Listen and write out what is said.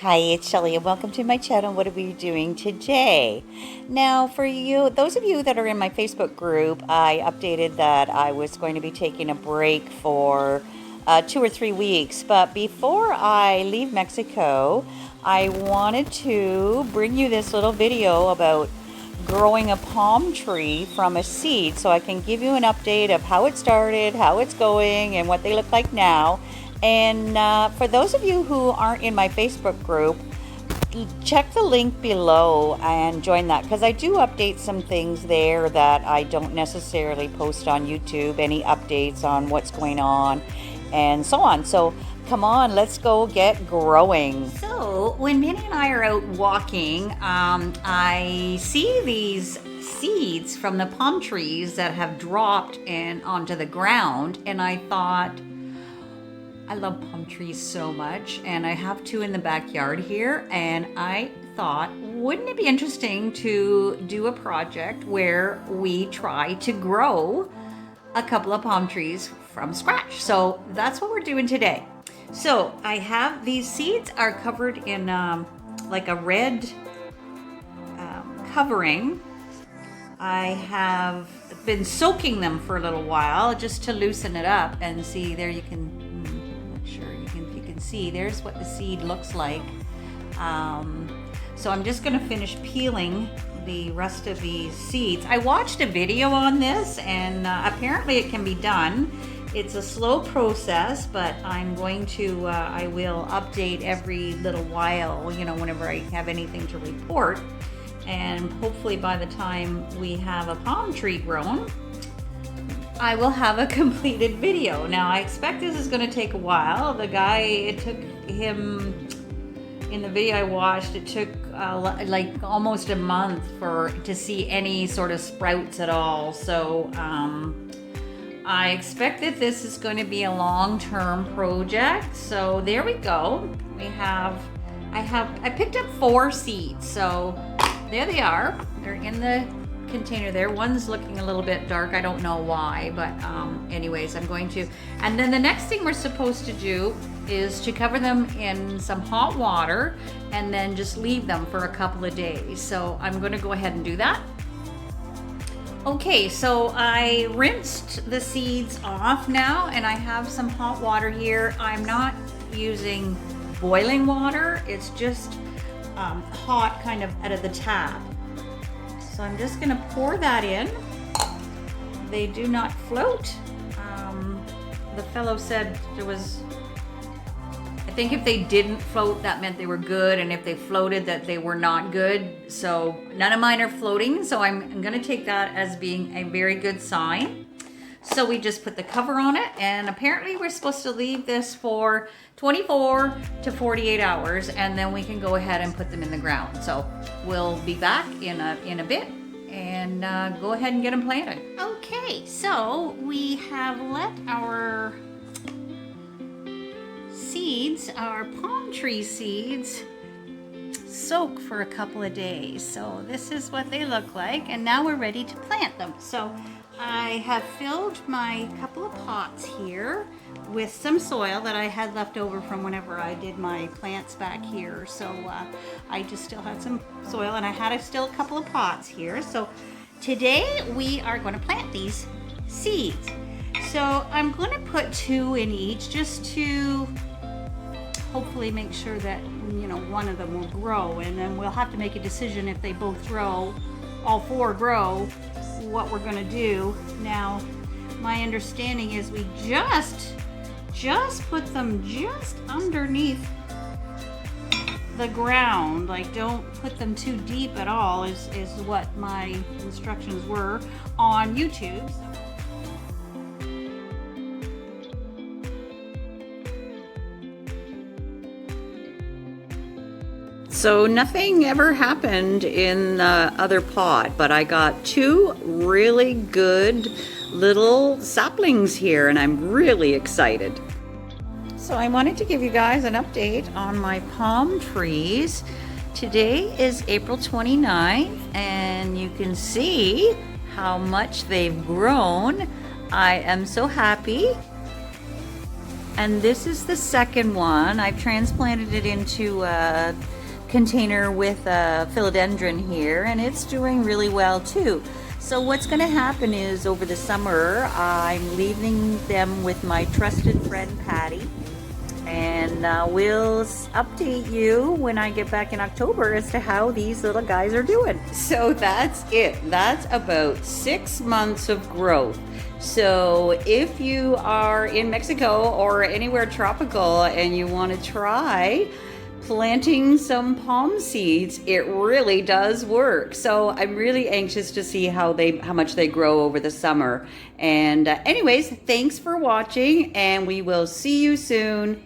Hi, it's Shelly, and welcome to my channel. What are we doing today? Now, for you, those of you that are in my Facebook group, I updated that I was going to be taking a break for 2 or 3 weeks. But before I leave Mexico, I wanted to bring you this little video about growing a palm tree from a seed, so I can give you an update of how it started, how it's going, and what they look like now. And for those of you who aren't in my Facebook group, check the link below and join that, because I do update some things there that I don't necessarily post on YouTube, any updates on what's going on and so on. So come on, let's go get growing. So when Minnie and I are out walking, I see these seeds from the palm trees that have dropped and onto the ground, and I thought, I love palm trees so much, and I have 2 in the backyard here, and I thought, wouldn't it be interesting to do a project where we try to grow a couple of palm trees from scratch? So that's what we're doing today. So I have these seeds are covered in like a red covering. I have been soaking them for a little while just to loosen it up, and see there you can see there's what the seed looks like. So I'm just going to finish peeling the rest of these seeds. I watched a video on this, and apparently it can be done. It's a slow process, but I'm going to I will update every little while, you know, whenever I have anything to report, and hopefully by the time we have a palm tree grown, I will have a completed video. Now, I expect this is going to take a while. The guy, it took him, in the video I watched, it took like almost a month to see any sort of sprouts at all. So I expect that this is going to be a long-term project. So there we go. I picked up 4 seeds. So there they are. They're in the container there. One's looking a little bit dark, I don't know why, but anyways, I'm going to, and then the next thing we're supposed to do is to cover them in some hot water and then just leave them for a couple of days. So I'm going to go ahead and do that. Okay, so I rinsed the seeds off now, and I have some hot water here. I'm not using boiling water, it's just hot kind of out of the tap. So I'm just going to pour that in. They do not float. The fellow said there was, I think if they didn't float, that meant they were good, and if they floated, that they were not good. So none of mine are floating, so I'm going to take that as being a very good sign. So we just put the cover on it, and apparently we're supposed to leave this for 24 to 48 hours, and then we can go ahead and put them in the ground. So we'll be back in a bit and go ahead and get them planted. Okay, so we have let our seeds, our palm tree seeds, soak for a couple of days. So this is what they look like, and now we're ready to plant them. So I have filled my couple of pots here with some soil that I had left over from whenever I did my plants back here. So I just still had some soil, and I had still a couple of pots here. So today we are going to plant these seeds. So I'm going to put 2 in each, just to hopefully make sure that, you know, one of them will grow, and then we'll have to make a decision if they both grow, all 4 grow, what we're going to do. Now, my understanding is we just put them just underneath the ground, like don't put them too deep at all, is what my instructions were on YouTube. So nothing ever happened in the other pot, but I got 2 really good little saplings here, and I'm really excited. So I wanted to give you guys an update on my palm trees. Today is April 29th, and you can see how much they've grown. I am so happy. And this is the second one. I've transplanted it into a container with a philodendron here, and it's doing really well too. So what's going to happen is over the summer, I'm leaving them with my trusted friend Patty, and we'll update you when I get back in October as to how these little guys are doing. So that's it. That's about 6 months of growth. So if you are in Mexico or anywhere tropical and you want to try planting some palm seeds, it really does work. So I'm really anxious to see how much they grow over the summer. And anyways, thanks for watching, and we will see you soon.